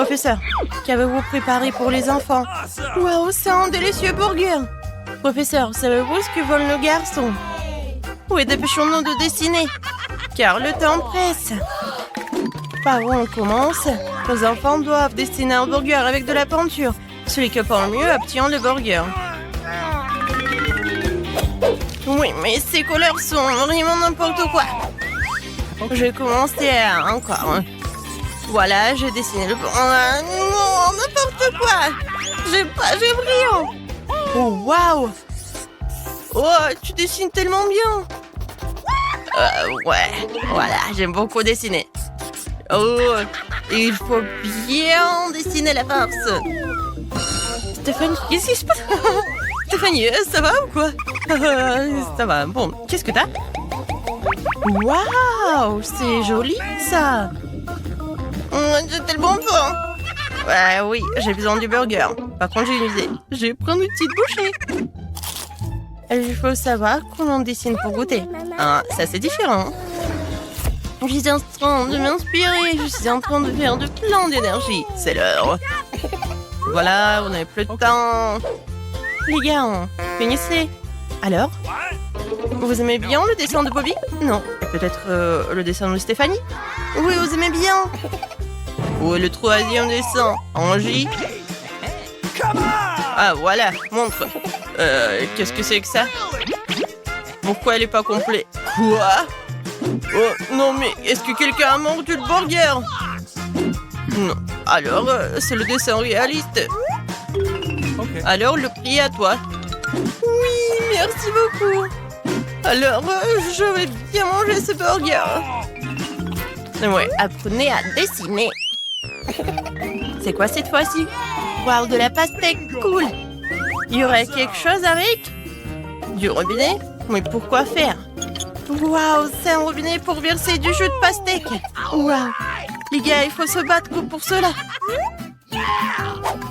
Professeur, qu'avez-vous préparé pour les enfants? Waouh, c'est un délicieux burger! Professeur, savez-vous ce que veulent nos garçons? Oui, dépêchons-nous de dessiner, car le temps presse. Par où on commence? Nos enfants doivent dessiner un burger avec de la peinture. Celui qui peint le mieux obtient le burger. Oui, mais ces couleurs sont vraiment n'importe quoi. Je vais commencer encore. Voilà, j'ai dessiné le... non, n'importe quoi. J'ai brillant. Oh, waouh. Oh, tu dessines tellement bien. Ouais, voilà, j'aime beaucoup dessiner. Oh, il faut bien dessiner la farce. Stéphanie, qu'est-ce qui se passe? Stéphanie, ça va ou quoi? Ça va, bon, qu'est-ce que t'as? Waouh, c'est joli ça. J'ai tellement faim. Ouais, oui, j'ai besoin du burger. Par contre, j'ai une idée. Je vais prendre une petite bouchée. Il faut savoir comment on dessine pour goûter. Ah, ça c'est différent. Je suis en train de m'inspirer. Je suis en train de faire de plein d'énergie. C'est l'heure. Voilà, on n'a plus de temps. Les gars, finissez. Alors? Vous aimez bien le dessin de Bobby? Non. Peut-être le dessin de Stéphanie? Oui, vous aimez bien. Où est le troisième dessin? Angie? Ah, voilà, montre. Qu'est-ce que c'est que ça? Pourquoi elle est pas complète? Quoi? Oh, non, mais est-ce que quelqu'un a mordu le burger? Non. Alors, c'est le dessin réaliste. Alors, le prix est à toi. Oui, merci beaucoup. Alors, je vais bien manger ce burger. Ouais, apprenez à dessiner. C'est quoi cette fois-ci? Wow, de la pastèque, cool. Il y aurait quelque chose avec? Du robinet? Mais pourquoi faire? Waouh, c'est un robinet pour verser du jus de pastèque. Waouh. Les gars, il faut se battre pour cela.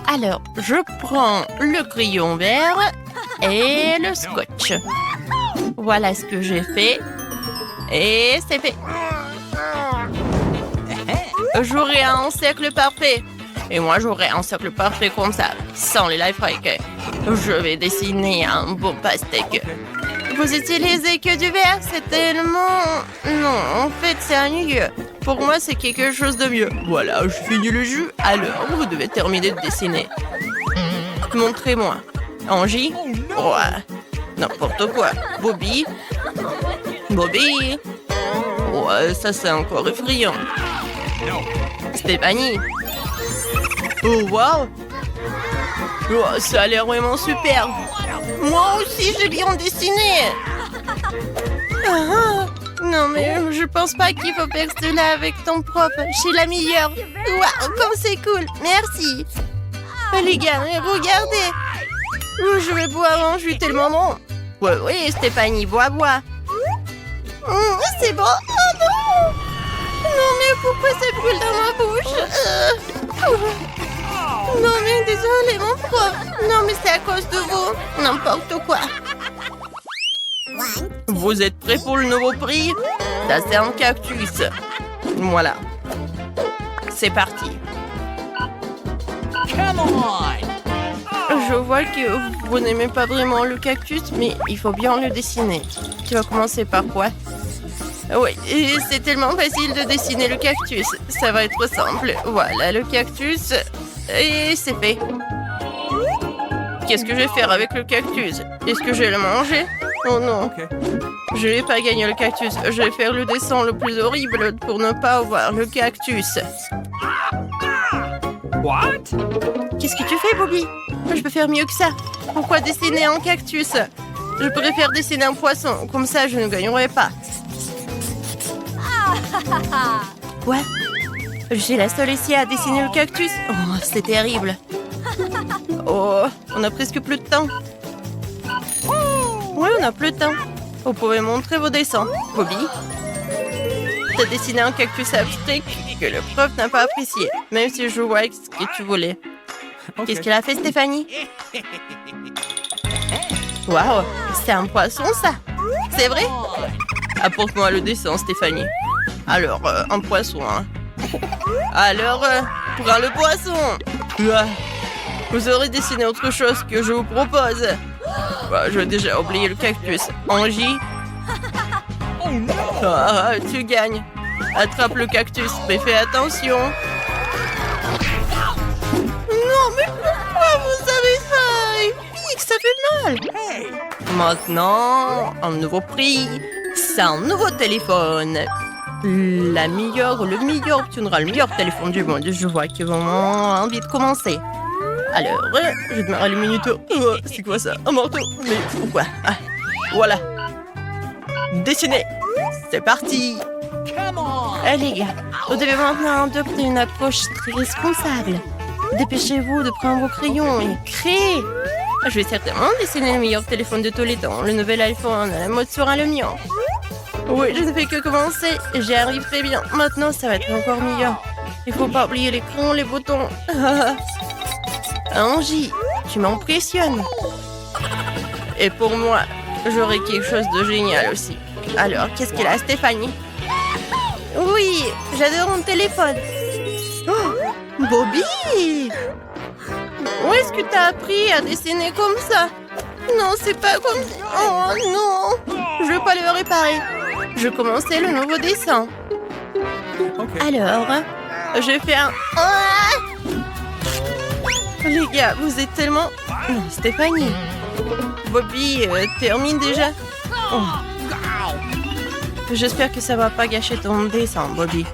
Alors, je prends le crayon vert et le scotch. Voilà ce que j'ai fait. Et c'est fait. J'aurai un cercle parfait. Et moi, j'aurai un cercle parfait comme ça, sans les life hacks. Je vais dessiner un beau pastèque. Vous utilisez que du vert, c'est tellement... Non, en fait, c'est ennuyeux. Pour moi, c'est quelque chose de mieux. Voilà, je finis le jus. Alors, vous devez terminer de dessiner. Montrez-moi. Angie? Ouais. N'importe quoi. Bobby? Bobby? Ouais, ça, c'est encore effrayant. Stéphanie? Oh, wow! Oh, ça a l'air vraiment super. Moi aussi, j'ai bien dessiné. Non, mais je pense pas qu'il faut faire cela avec ton prof. Je suis la meilleure. Waouh, comme c'est cool. Merci. Les gars, regardez. Je vais boire un jus tellement bon. Ouais, oui, Stéphanie, bois. C'est bon. Oh non! Non, mais pourquoi ça brûle dans ma bouche? Non, mais désolé, mon prof. Non, mais c'est à cause de vous. N'importe quoi. Vous êtes prêts pour le nouveau prix? Ça, c'est un cactus. Voilà. C'est parti. Je vois que vous n'aimez pas vraiment le cactus, mais il faut bien le dessiner. Tu vas commencer par quoi? Oui, c'est tellement facile de dessiner le cactus. Ça va être simple. Voilà le cactus. Et c'est fait. Qu'est-ce que je vais faire avec le cactus? Est-ce que je vais le manger? Oh non. Je vais pas gagner le cactus. Je vais faire le dessin le plus horrible pour ne pas avoir le cactus. What? Qu'est-ce que tu fais, Bobby? Je peux faire mieux que ça. Pourquoi dessiner un cactus? Je préfère dessiner un poisson. Comme ça, je ne gagnerai pas. Quoi? Je suis la seule ici à dessiner le cactus? Oh, c'est terrible. Oh, on a presque plus de temps. Oui, on a plus de temps. Vous pouvez montrer vos dessins. Bobby? T'as dessiné un cactus abstrait que le prof n'a pas apprécié, même si je vois ce que tu voulais. Qu'est-ce qu'elle a fait, Stéphanie? Waouh, c'est un poisson, ça? C'est vrai? Apporte-moi le dessin, Stéphanie. Alors, un poisson, hein. Alors, Prends le poisson. Vous aurez dessiné autre chose que je vous propose. J'ai déjà oublié le cactus. Angie? Tu gagnes. Attrape le cactus, mais fais attention. Non, mais pourquoi vous avez ça? Il pique, ça fait mal. Maintenant, un nouveau prix. C'est un nouveau téléphone. Le meilleur obtiendra le meilleur téléphone du monde. Je vois que vraiment envie de commencer. Alors, je démarre le minuto. C'est quoi ça? Un marteau? Mais pourquoi? Voilà. Dessiner. C'est parti. Les gars, vous devez maintenant adopter une approche très responsable. Dépêchez-vous de prendre vos crayons et créer. Je vais certainement dessiner le meilleur téléphone de tous les temps. Le nouvel iPhone, la mode sera le mien. Oui, je ne fais que commencer. J'y arrive très bien. Maintenant, ça va être encore meilleur. Il faut pas oublier l'écran, les boutons. Angie, tu m'impressionnes. Et pour moi, j'aurai quelque chose de génial aussi. Alors, qu'est-ce qu'elle a, Stéphanie? Oui, j'adore mon téléphone. Oh, Bobby! Où est-ce que tu as appris à dessiner comme ça? Non, c'est pas comme ça. Oh non! Je vais pas le réparer. Je commençais le nouveau dessin. Alors, je fais un... Les gars, vous êtes tellement... Non, Stéphanie. Bobby, termine déjà. Oh. J'espère que ça va pas gâcher ton dessin, Bobby.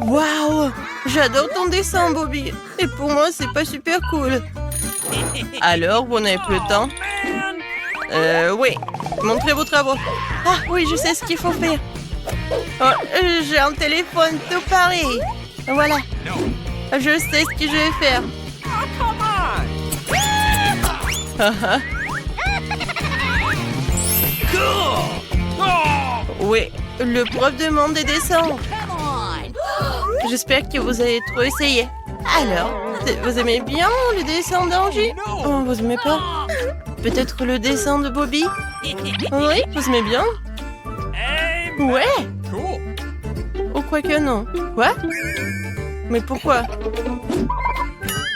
Waouh! J'adore ton dessin, Bobby. Et pour moi, c'est pas super cool. Alors, vous n'avez plus le temps? Oui. Montrez vos travaux. Ah, oui, je sais ce qu'il faut faire. Oh, j'ai un téléphone tout pareil. Voilà. Je sais ce que je vais faire. Oui, le prof demande des dessins. J'espère que vous avez trop essayé. Alors, vous aimez bien le dessin d'Angie? Oh, vous aimez pas? Peut-être le dessin de Bobby? Oui, vous aimez bien? Ouais. Ou quoi que non. Quoi? Mais pourquoi?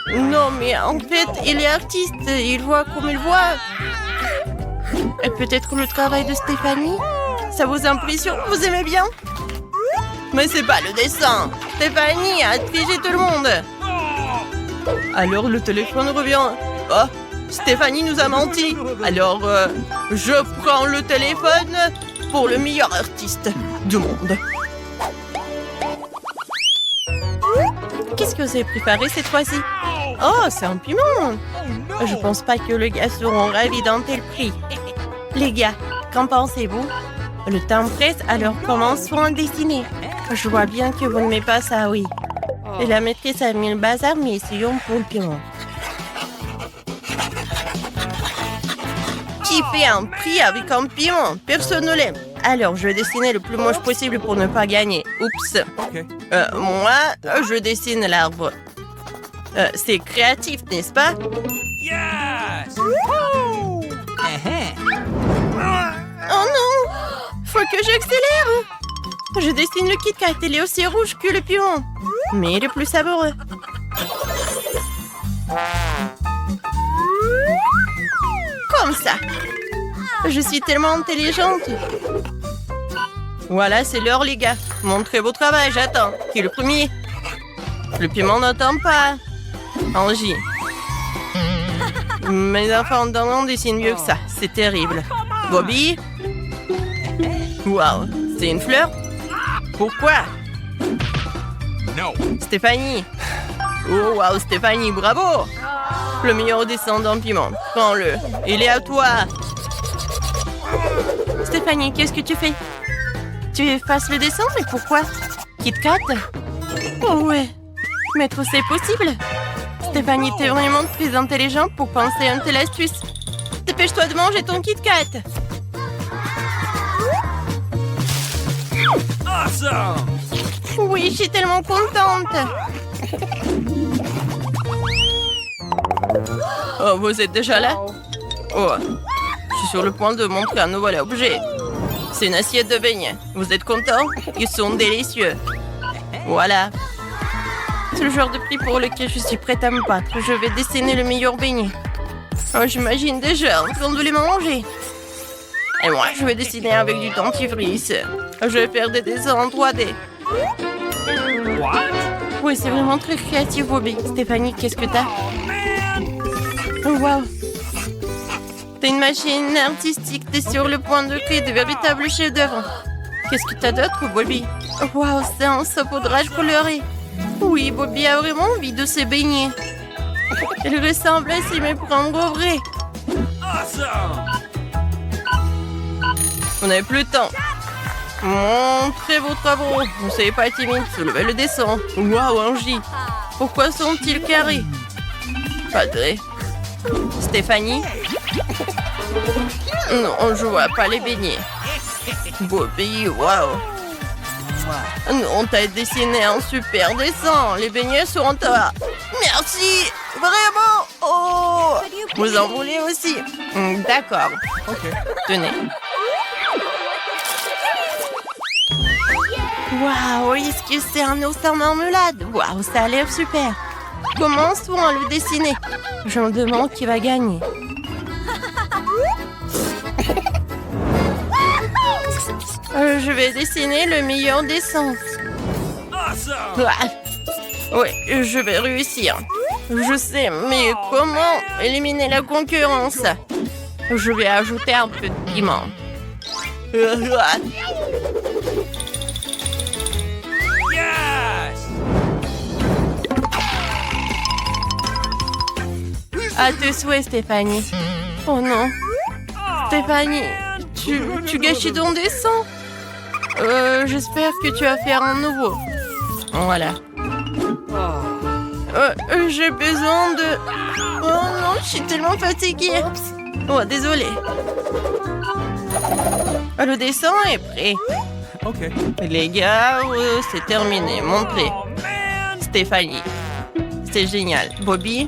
Non, mais en fait, il est artiste. Il voit comme il voit. Et peut-être le travail de Stéphanie? Ça vous impressionne? Vous aimez bien? Mais c'est pas le dessin. Stéphanie a triché tout le monde. Alors le téléphone revient. Oh, Stéphanie nous a menti. Alors, je prends le téléphone pour le meilleur artiste du monde. Qu'est-ce que vous avez préparé cette fois-ci? Oh, c'est un piment. Je pense pas que les gars seront ravis d'un tel prix. Les gars, qu'en pensez-vous? Le temps presse, alors commençons à dessiner. Je vois bien que vous n'aimez pas ça, oui. Et la maîtresse a mis le bazar, mais essayons pour le piment. Qui fait un prix avec un piment? Personne ne l'aime. Alors, je vais dessiner le plus moche possible pour ne pas gagner. Oups. Moi, je dessine l'arbre. C'est créatif, n'est-ce pas? Yes! Oh non! Faut que j'accélère! Je dessine le Kit Kat, il est aussi rouge que le piment. Mais il est plus savoureux. Comme ça. Je suis tellement intelligente. Voilà, c'est l'heure, les gars. Montrez vos travail, j'attends. Qui est le premier? Le piment n'attend pas. Angie. Mes enfants d'Anne dessinent mieux que ça. C'est terrible. Bobby? Waouh, c'est une fleur? Pourquoi? No. Stéphanie. Oh, waouh, Stéphanie, bravo! Le meilleur dessin d'un piment. Prends-le. Il est à toi. Stéphanie, qu'est-ce que tu fais? Tu effaces le dessin, mais pourquoi? Kit Kat? Oh ouais. Mais trop c'est possible. Stéphanie, t'es vraiment très intelligente pour penser à une telle astuce. Dépêche-toi de manger ton Kit Kat. Awesome! Oui, je suis tellement contente. Oh, vous êtes déjà là? Oh, je suis sur le point de montrer un nouvel objet. C'est une assiette de beignets. Vous êtes contents? Ils sont délicieux. Voilà. C'est le genre de prix pour lequel je suis prête à me battre. Je vais dessiner le meilleur beignet. Oh, j'imagine déjà en train de les manger. Et moi, je vais dessiner avec du dentifrice. Je vais faire des dessins en 3D. What? Oui, c'est vraiment très créatif, Bobby. Stéphanie, qu'est-ce que t'as? Oh, wow. T'as une machine artistique. T'es sur le point de créer de véritables chefs-d'œuvre. Qu'est-ce que t'as d'autre, Bobby? Wow, c'est un saupoudrage coloré. Oui, Bobby a vraiment envie de se baigner. Elle ressemble à s'y méprendre au vrai. Awesome! On n'avait plus le temps. Montrez vos travaux. Ne soyez pas timide. Soulevez le dessin. Waouh, Angie. Pourquoi sont-ils carrés? Pas vrai. Stéphanie? Non, je vois pas les beignets. Bobby, waouh. On t'a dessiné un super dessin. Les beignets seront à... Merci. Vraiment. Oh. Vous en voulez aussi? D'accord. Okay. Tenez. Waouh, est-ce que c'est un ours en marmelade? Waouh, ça a l'air super. Commençons à le dessiner. Je me demande qui va gagner. Je vais dessiner le meilleur dessin. Awesome! Oui, je vais réussir. Je sais, mais comment éliminer la concurrence? Je vais ajouter un peu de piment. Yes! À tes souhaits, Stéphanie. Oh non. Stéphanie, tu gâchis ton dessin? J'espère que tu vas faire un nouveau. Voilà. J'ai besoin de... Oh non, je suis tellement fatiguée. Oh, désolée. Le dessin est prêt. Okay. Les gars, c'est terminé. Montrez. Oh, man! Stéphanie. C'est génial. Bobby.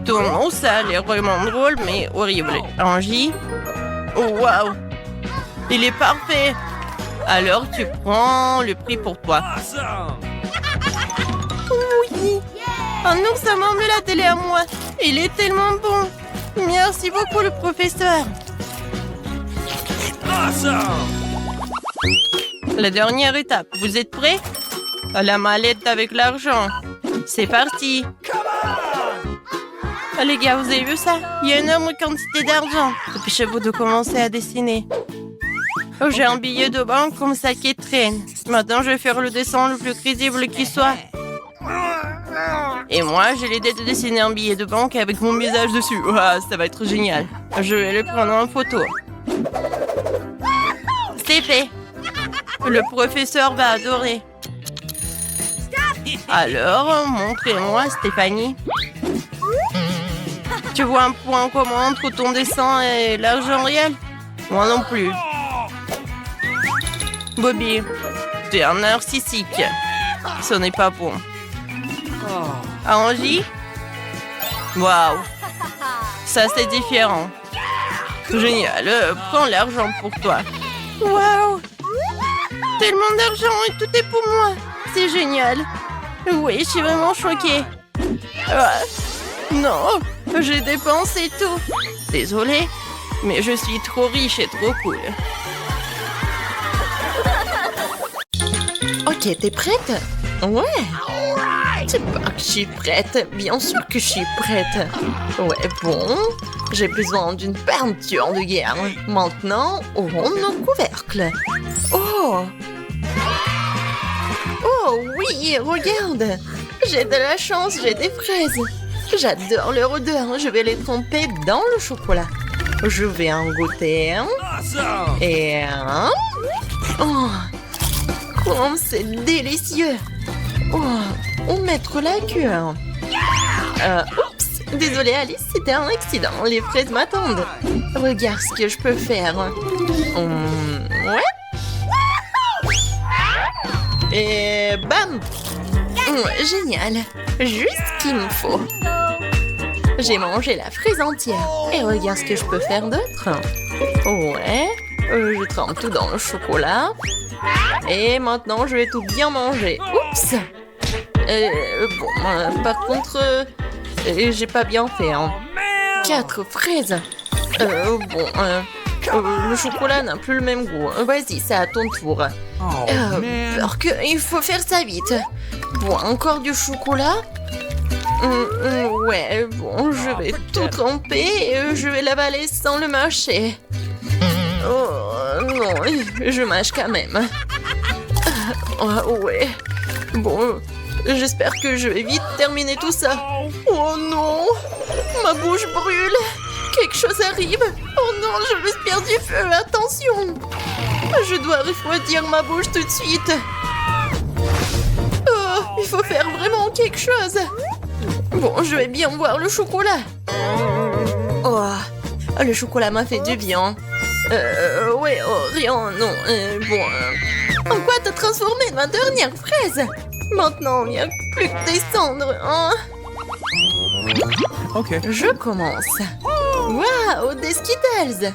Tout le monde, ça a l'air vraiment drôle, mais horrible. Angie. Oh, waouh. Il est parfait. Alors, tu prends le prix pour toi. Awesome! Oui. Un ours à marmelade, elle est à moi. Il est tellement bon. Merci beaucoup, le professeur. Awesome! La dernière étape. Vous êtes prêts? La mallette avec l'argent. C'est parti. Les gars, vous avez vu ça? Il y a une énorme quantité d'argent. Dépêchez-vous de commencer à dessiner. J'ai un billet de banque comme ça qui traîne. Maintenant, je vais faire le dessin le plus crédible qui soit. Et moi, j'ai l'idée de dessiner un billet de banque avec mon visage dessus. Ouah, ça va être génial. Je vais le prendre en photo. C'est fait. Le professeur va adorer. Alors, montrez-moi, Stéphanie. Tu vois un point commun entre ton dessin et l'argent réel? Moi non plus. Bobby, tu es un narcissique. Ce n'est pas bon. Angie? Waouh. Ça, c'est différent. Génial. Prends l'argent pour toi. Waouh. Tellement d'argent et tout est pour moi. C'est génial. Oui, je suis vraiment choquée. Non, j'ai dépensé tout. Désolée, mais je suis trop riche et trop cool. Ok, t'es prête? Ouais. C'est pas que je suis prête. Bien sûr que je suis prête. Ouais, bon. J'ai besoin d'une peinture de guerre. Maintenant, ouvrons nos couvercles. Oh! Oh oui, regarde! J'ai de la chance, j'ai des fraises. J'adore leur odeur. Je vais les tremper dans le chocolat. Je vais en goûter un. Awesome! Et un. Oh! Comme c'est délicieux! Oh! Où mettre la queue? Oups! Désolée Alice, c'était un accident. Les fraises m'attendent. Regarde ce que je peux faire. Ouais? Et bam! Génial! Juste ce qu'il me faut. J'ai mangé la fraise entière. Et regarde ce que je peux faire d'autre. Ouais. Je trempe tout dans le chocolat. Et maintenant, je vais tout bien manger. Oups! Par contre, j'ai pas bien fait. Hein. Oh, man. 4 fraises. Le chocolat n'a plus le même goût. Vas-y, c'est à ton tour. Oh, man. Alors que il faut faire ça vite. Bon, encore du chocolat. Ouais, bon, je vais tout tremper et je vais l'avaler sans le mâcher. Oh non, je mâche quand même. Ouais. Bon, j'espère que je vais vite terminer tout ça. Oh non, ma bouche brûle. Quelque chose arrive. Oh non, je respire du feu. Attention. Je dois refroidir ma bouche tout de suite. Oh, il faut faire vraiment quelque chose. Bon, je vais bien boire le chocolat. Oh, le chocolat m'a fait du bien. Ouais, rien, non. En quoi t'as transformé ma dernière fraise? Maintenant, il n'y a plus que des cendres, hein? Okay. Je commence. Waouh, des Skittles.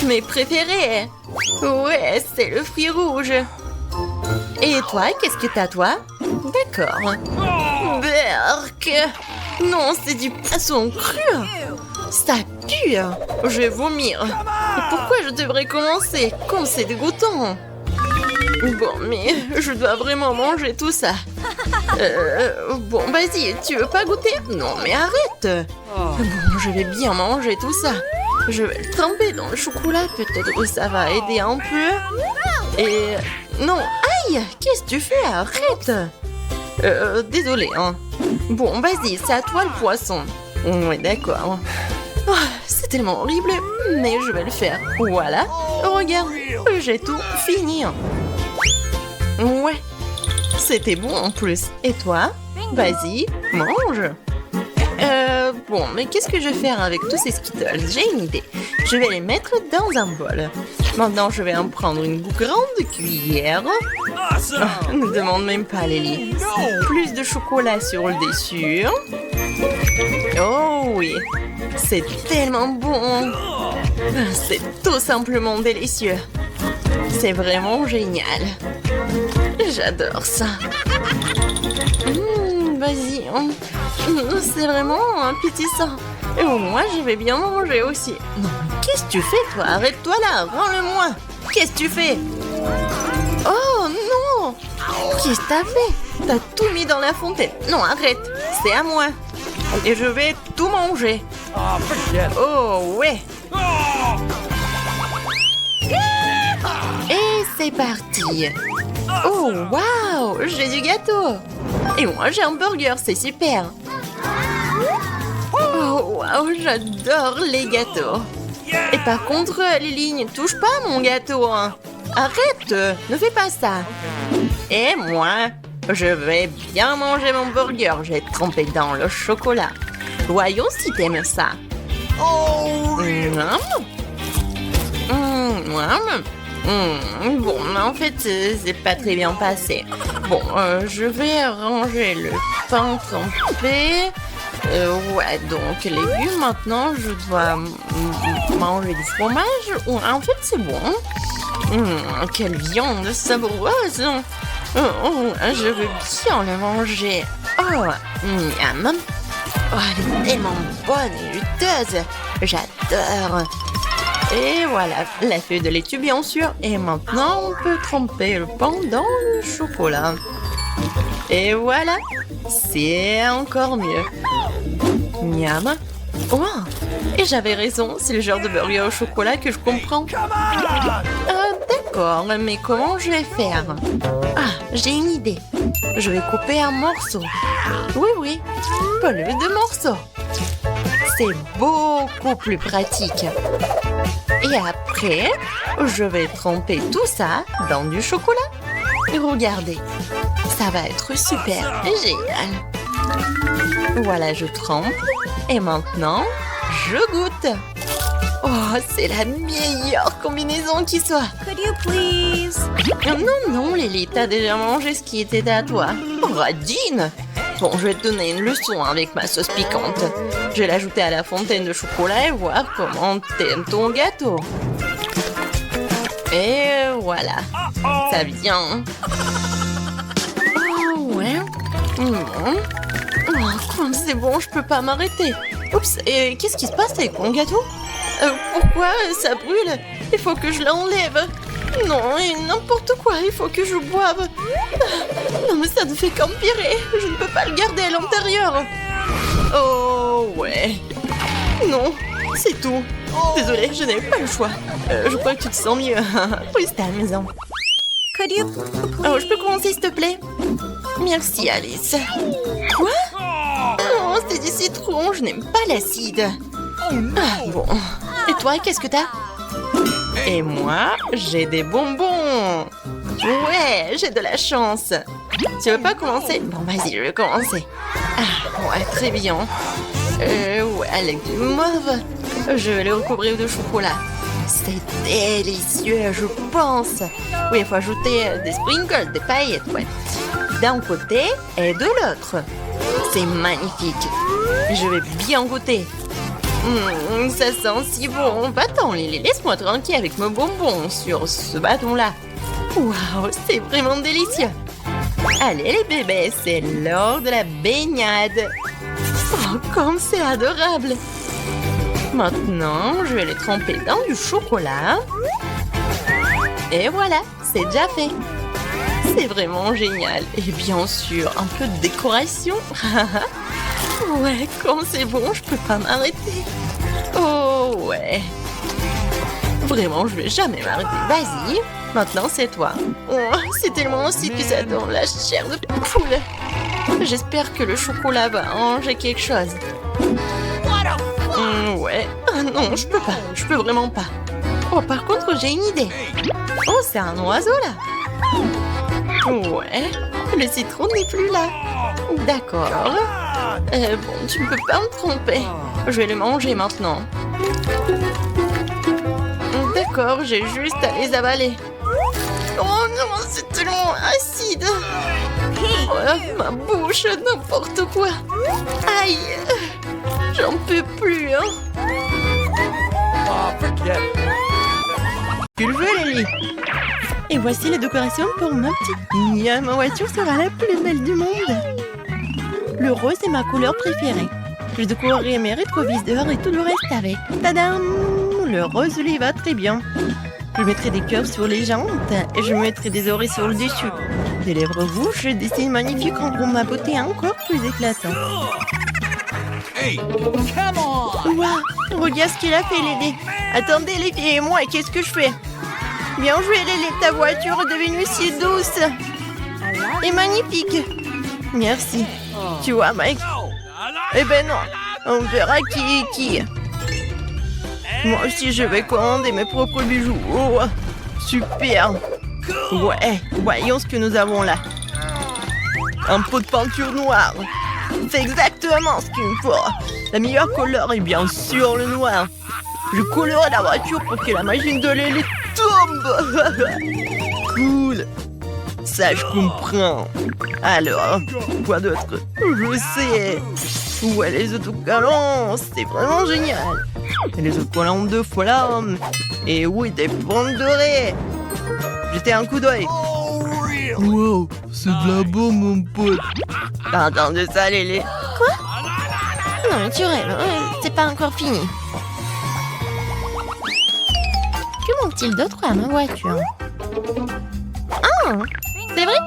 Mes préférés. Ouais, c'est le fruit rouge. Et toi, qu'est-ce que t'as, toi? D'accord. Berk. Non, c'est du poisson cru. Ça pue. Je vais vomir. Pourquoi je devrais commencer? Comme c'est dégoûtant. Bon, mais je dois vraiment manger tout ça. Bon, vas-y, tu veux pas goûter? Non, mais arrête. Bon, je vais bien manger tout ça. Je vais le tremper dans le chocolat, peut-être que ça va aider un peu. Et... non, aïe, qu'est-ce que tu fais? Arrête. Désolé, hein. Bon, vas-y, c'est à toi le poisson. Ouais, d'accord. Oh, c'est tellement horrible, mais je vais le faire. Voilà, regarde, j'ai tout fini. Ouais, c'était bon en plus. Et toi? Vas-y, mange. Bon, mais qu'est-ce que je vais faire avec tous ces Skittles? J'ai une idée. Je vais les mettre dans un bol. Maintenant, je vais en prendre une grande cuillère. Awesome. Ne demande même pas, Lily. Plus de chocolat sur le dessus. Oh oui, c'est tellement bon. C'est tout simplement délicieux. C'est vraiment génial. J'adore ça. Vas-y. C'est vraiment appétissant. Et moi, je vais bien manger aussi. Non, qu'est-ce que tu fais, toi? Arrête-toi là, rends-le-moi. Qu'est-ce que tu fais? Oh non! Qu'est-ce que t'as fait? T'as tout mis dans la fontaine. Non, arrête. C'est à moi. Et je vais tout manger. Oh, forget it. Oh, ouais. Oh. Et c'est parti. Oh, waouh, j'ai du gâteau. Et moi, j'ai un burger, c'est super. Oh, waouh, j'adore les gâteaux. Et par contre, Lily, ne touche pas à mon gâteau. Hein. Arrête, ne fais pas ça. Et moi, je vais bien manger mon burger. J'ai trempé dans le chocolat. Voyons si t'aimes ça. Oh. Bon, mais en fait, c'est pas très bien passé. Bon, je vais ranger le pain trempé. Ouais, donc légumes, maintenant, je dois manger du fromage. En fait, c'est bon. Quelle viande savoureuse. Je veux bien le manger. Oh, miam. Oh, elle est tellement bonne et juteuse. J'adore. Et voilà, la feuille de laitue bien sûr. Et maintenant, on peut tremper le pain dans le chocolat. Et voilà, c'est encore mieux. Miam. Oh, et j'avais raison, c'est le genre de burger au chocolat que je comprends. Come on. D'accord, mais comment je vais faire? Ah, j'ai une idée. Je vais couper un morceau. Oui, plein de morceaux. C'est beaucoup plus pratique. Et après, je vais tremper tout ça dans du chocolat. Et regardez, ça va être super génial. Voilà, je trempe. Et maintenant, je goûte. Oh, c'est la meilleure combinaison qui soit. Could you please? Non, Lily, t'as déjà mangé ce qui était à toi. Oh, radine. Bon, je vais te donner une leçon avec ma sauce piquante. Je vais l'ajouter à la fontaine de chocolat et voir comment t'aimes ton gâteau. Et voilà, ça vient. Oh, ouais. Quand c'est bon, je peux pas m'arrêter. Oups, et qu'est-ce qui se passe avec mon gâteau? Pourquoi ça brûle? Il faut que je l'enlève. Non, et n'importe quoi, il faut que je boive. Non, mais ça ne fait qu'empirer. Je ne peux pas le garder à l'intérieur. Oh, ouais. Non, c'est tout. Désolée, je n'avais pas le choix. Je crois que tu te sens mieux. Oui, c'est à la maison. Oh, je peux commencer, s'il te plaît? Merci, Alice. Quoi? Oh, c'est du citron, je n'aime pas l'acide. Bon. Et toi, qu'est-ce que t'as? Et moi, j'ai des bonbons. Ouais, j'ai de la chance. Tu veux pas commencer? Bon, vas-y, je vais commencer. Ouais, très bien. Ouais, avec du mauve. Je vais le recouvrir de chocolat. C'est délicieux, je pense. Oui, il faut ajouter des sprinkles, des paillettes, ouais. D'un côté et de l'autre. C'est magnifique. Je vais bien goûter. Ça sent si bon. Va-t'en, Lily, laisse-moi tranquille avec mes bonbons sur ce bâton-là. Waouh, c'est vraiment délicieux. Allez, les bébés, c'est l'heure de la baignade. Oh, comme c'est adorable. Maintenant, je vais les tremper dans du chocolat. Et voilà, c'est déjà fait. C'est vraiment génial. Et bien sûr, un peu de décoration. Ouais, comme c'est bon, je peux pas m'arrêter. Oh, ouais. Vraiment, je vais jamais m'arrêter. Vas-y, maintenant c'est toi. Oh, c'est tellement sucré dans la chair de poule. J'espère que le chocolat va arranger quelque chose. Ouais. Ah non, je peux pas. Je peux vraiment pas. Oh, par contre, j'ai une idée. Oh, c'est un oiseau, là. Ouais. Le citron n'est plus là. D'accord. Bon, tu ne peux pas me tromper. Je vais le manger maintenant. D'accord, j'ai juste à les avaler. Oh non, c'est tellement acide. Oh, ma bouche, n'importe quoi. Aïe. J'en peux plus, hein. Oh, forget it. Tu le veux, Lily? Et voici les décorations pour ma petite fille. Ma voiture sera la plus belle du monde. Le rose est ma couleur préférée. Je décorerai mes rétroviseurs et tout le reste avec. Tadam! Le rose lui va très bien. Je mettrai des cœurs sur les jantes et je mettrai des oreilles sur le dessus. Des lèvres rouges, des signes magnifiques rendront ma beauté encore plus éclatante. Hey, come on! Waouh! Regarde ce qu'il a fait, Lily. Attendez, les filles et moi, qu'est-ce que je fais? Bien joué, Lily, ta voiture est devenue si douce et magnifique. Merci. Tu vois, Mike? Eh ben non, on verra qui est qui. Moi aussi, je vais commander mes propres bijoux. Oh, super. Ouais, voyons ce que nous avons là. Un pot de peinture noire. C'est exactement ce qu'il me faut. La meilleure couleur est bien sûr le noir. Je colorerai la voiture pour que la machine de Lily tombe. Cool. Ça, je comprends. Alors, quoi d'autre? Je sais. Ouais, les autocollants, c'est vraiment génial. Et les autocollants de flamme. Et oui, des pommes dorées. Jetez un coup d'œil. Wow, c'est de la bombe, mon pote. T'as entendu ça, Lily? Quoi? Non, mais tu rêves, c'est pas encore fini. Que manque-t-il d'autre à ma voiture? Ah, c'est vrai?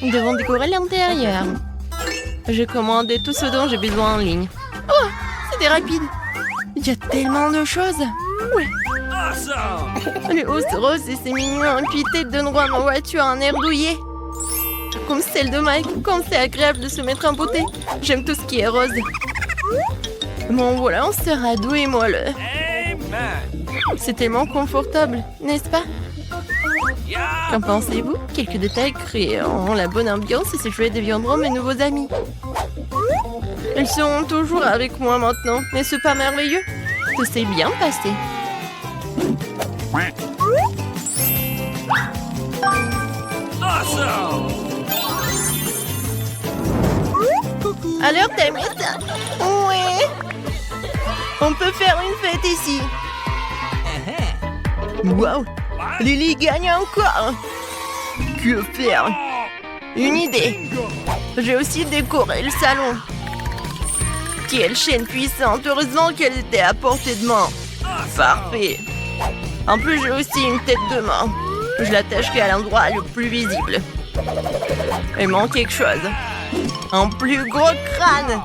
Nous devons décorer l'intérieur. J'ai commandé tout ce dont j'ai besoin en ligne. Oh, c'était rapide. Il y a tellement de choses. Ouais. Les hausses roses et c'est mignon. Et puis ils donneront à ma voiture un air douillet. Comme celle de Mike. Comme c'est agréable de se mettre en beauté. J'aime tout ce qui est rose. Mon volant sera doux et moelleux. C'est tellement confortable, n'est-ce pas? Qu'en pensez-vous? Quelques détails créeront la bonne ambiance et ces jouets deviendront mes nouveaux amis. Ils seront toujours avec moi maintenant. N'est-ce pas merveilleux? Ça s'est bien passé. Alors, t'aimes ça? Ouais. On peut faire une fête ici. Waouh! Lily gagne encore! Que faire? Une idée. J'ai aussi décoré le salon. Quelle chaîne puissante. Heureusement qu'elle était à portée de main. Parfait. En plus, j'ai aussi une tête de main. Je l'attacherai à l'endroit le plus visible. Il manque quelque chose. Un plus gros crâne.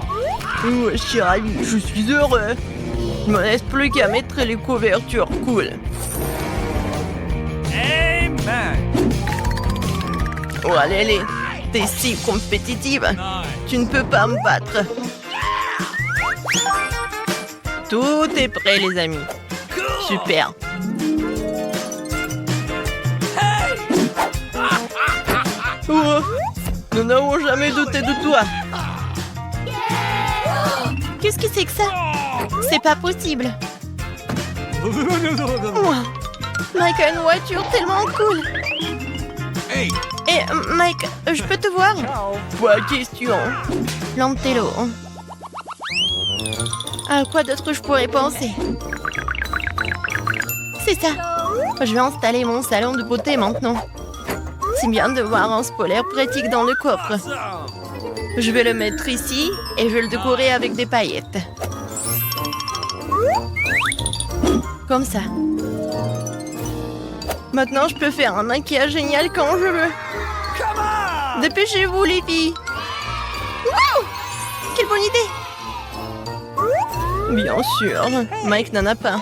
Oh, je suis ravi, je suis heureux. Il ne me reste plus qu'à mettre les couvertures cool. Amen. Oh, allez, t'es si compétitive. Tu ne peux pas me battre. Tout est prêt, les amis. Super. Oh, nous n'avons jamais douté de toi. Qu'est-ce que c'est que ça? C'est pas possible. Moi, Mike a une voiture tellement cool. Hey. Et Mike, je peux te voir? Pas question. Lantello. À quoi d'autre je pourrais penser? C'est ça. Je vais installer mon salon de beauté maintenant. C'est bien de voir un spoiler pratique dans le coffre. Je vais le mettre ici et je vais le décorer avec des paillettes. Comme ça. Maintenant, je peux faire un maquillage génial quand je veux. Dépêchez-vous, les filles. Wouh! Quelle bonne idée! Bien sûr, Mike n'en a pas.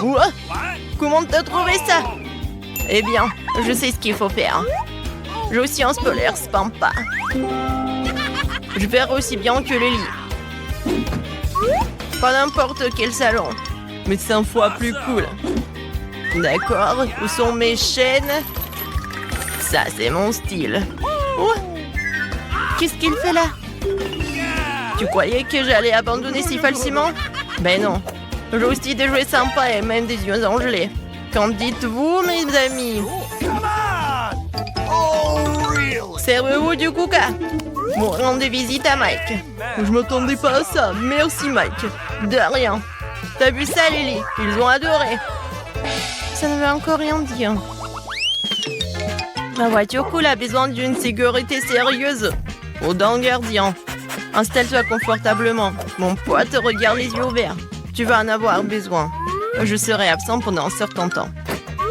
Ouah! Comment t'as trouvé ça? Eh bien, je sais ce qu'il faut faire. J'ai aussi un spoiler Spampa. Je verrai aussi bien que le lit. Pas n'importe quel salon, mais 5 fois plus cool. D'accord, où sont mes chaînes? Ça, c'est mon style. Oh, qu'est-ce qu'il fait là? Tu croyais que j'allais abandonner si facilement? Ben non. J'ai aussi des jouets sympas et même des yeux engelés. Qu'en dites-vous, mes amis? Servez-vous du coca. Bon, rendez visite à Mike. Je m'attendais pas à ça. Merci, Mike. De rien. T'as vu ça, Lily? Ils ont adoré. Ça ne veut encore rien dire. Ma voiture cool a besoin d'une sécurité sérieuse. Au d'un gardien. Installe-toi confortablement. Mon pote te regarde les yeux ouverts. Tu vas en avoir besoin. Je serai absent pendant un certain temps.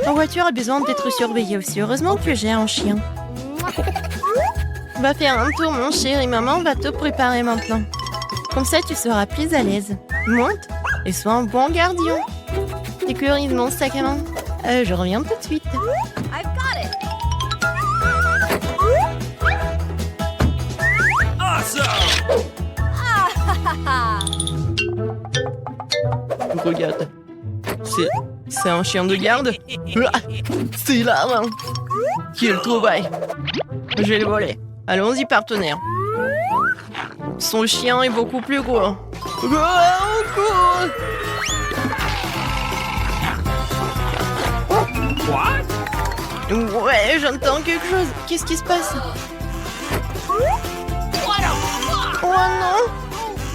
Ma voiture a besoin d'être surveillée aussi. Heureusement que j'ai un chien. Va faire un tour, mon chéri. Maman va te préparer maintenant. Comme ça, tu seras plus à l'aise. Monte et sois un bon gardien. Sécurise mon sac à main. Je reviens tout de suite. Regarde. C'est un chien de garde. C'est là, hein. Quelle trouvaille. Je vais le voler. Allons-y, partenaire. Son chien est beaucoup plus gros. Ouais, j'entends quelque chose. Qu'est-ce qui se passe? Oh non!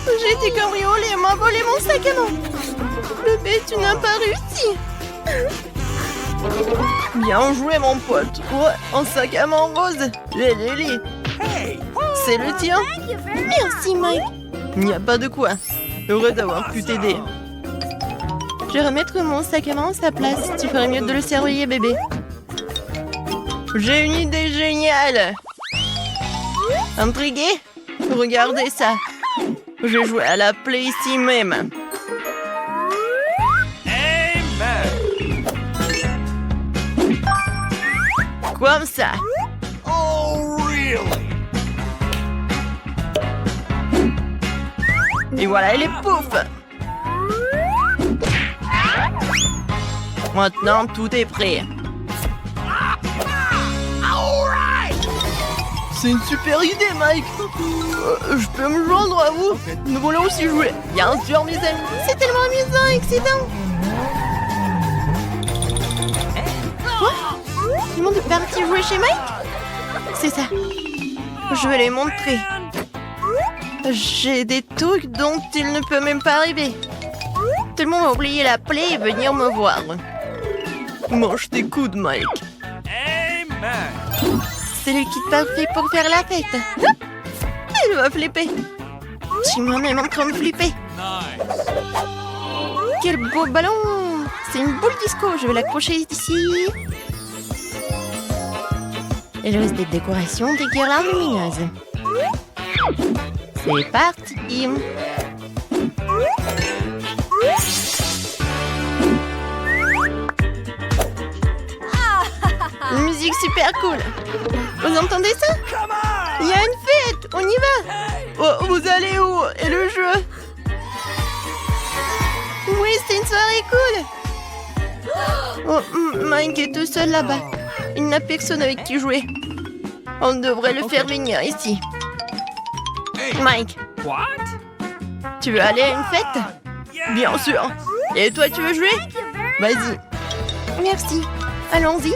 J'ai été cambriolée et m'a volé mon sac à main. Bébé, tu n'as pas réussi. Bien joué, mon pote. Ouais, un sac à main rose. Lélé. C'est le tien? Merci, Mike. Il n'y a pas de quoi. Heureux d'avoir pu t'aider. Je vais remettre mon sac à main à sa place. Tu ferais mieux de le surveiller, bébé. J'ai une idée géniale. Intrigué? Regardez ça. Je vais jouer à la play ici même. Comme ça. Oh, really? Et voilà, elle est pouf. Maintenant, tout est prêt. C'est une super idée, Mike. Je peux me joindre à vous. Nous voulons aussi jouer. Bien sûr, mes amis. C'est tellement amusant et excitant. Quoi? Ils m'ont parti jouer chez Mike? C'est ça. Je vais les montrer. J'ai des trucs dont il ne peut même pas rêver. Tout le monde a oublié la play et venir me voir. Mange tes coudes, Mike. Amen. C'est le kit parfait pour faire la fête. Elle va flipper. Timon est en train de flipper. Nice. Quel beau ballon! C'est une boule disco, je vais l'accrocher ici. Et le reste des décorations, des guirlandes lumineuses. C'est parti! Une musique super cool! Vous entendez ça? Il y a une fête! On y va! Oh, vous allez où? Et le jeu? Oui, c'est une soirée cool! Oh, Mike est tout seul là-bas. Il n'a personne avec qui jouer. On devrait le faire venir ici. Hey. Mike, What? tu veux aller à une fête? Bien sûr. Et toi, tu veux jouer? Vas-y. Merci. Allons-y.